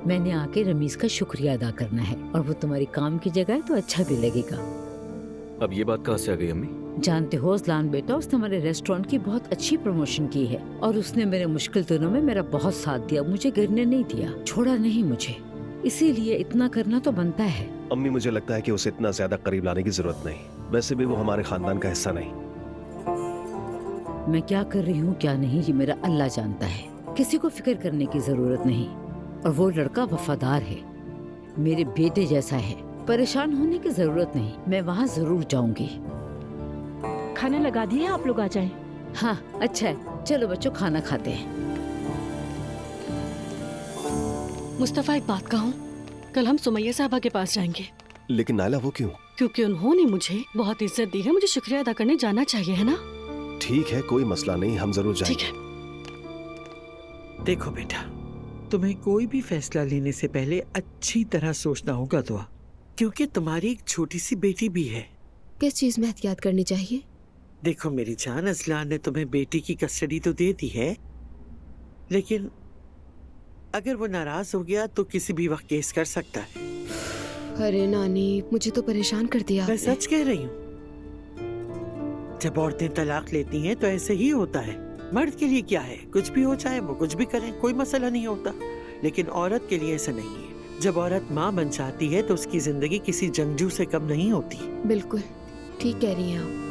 मैंने आके रमीज का शुक्रिया अदा करना है और वो तुम्हारी काम की जगह है तो अच्छा भी लगेगा। अब ये बात कहाँ से आ गई अम्मी? जानते हो अजलान बेटा, उसने हमारे रेस्टोरेंट की बहुत अच्छी प्रमोशन की है और उसने मेरे मुश्किल दिनों में मेरा बहुत साथ दिया, मुझे गिरने नहीं दिया, छोड़ा नहीं मुझे, इसीलिए इतना करना तो बनता है। अम्मी मुझे लगता है कि उसे इतना ज्यादा करीब लाने की जरूरत नहीं, वैसे भी वो हमारे खानदान का हिस्सा नहीं। मैं क्या कर रही हूँ क्या नहीं ये मेरा अल्लाह जानता है, किसी को फिक्र करने की जरूरत नहीं। और वो लड़का वफादार है, मेरे बेटे जैसा है, परेशान होने की जरूरत नहीं, मैं वहाँ जरूर जाऊंगी। खाना लगा दिए, आप लोग आ जाएं। हाँ अच्छा है, चलो बच्चों खाना खाते हैं। मुस्तफा एक बात कहूँ, कल हम सुमैया साहबा के पास जाएंगे। लेकिन नायला वो क्यों? क्योंकि उन्होंने मुझे बहुत इज्जत दी है, मुझे शुक्रिया अदा करने जाना चाहिए, है ना? ठीक है, कोई मसला नहीं, हम जरूर ठीक जाएंगे। है। देखो बेटा, तुम्हें कोई भी फैसला लेने से पहले अच्छी तरह सोचना होगा दुआ, क्योंकि तुम्हारी एक छोटी सी बेटी भी है। किस चीज में एहतियात करनी चाहिए? देखो मेरी जान, असलान ने तुम्हें बेटी की कस्टडी तो दे दी है, लेकिन अगर वो नाराज हो गया तो किसी भी वक्त केस कर सकता है। अरे नानी, मुझे तो परेशान कर दिया मैं आपने। सच कह रही हूँ, जब औरतें तलाक लेती हैं तो ऐसे ही होता है। मर्द के लिए क्या है, कुछ भी हो जाए, वो कुछ भी करें, कोई मसला नहीं होता, लेकिन औरत के लिए ऐसा नहीं है। जब औरत माँ बन जाती है तो उसकी जिंदगी किसी जंगजू से कम नहीं होती। बिल्कुल ठीक कह रही हैं आप।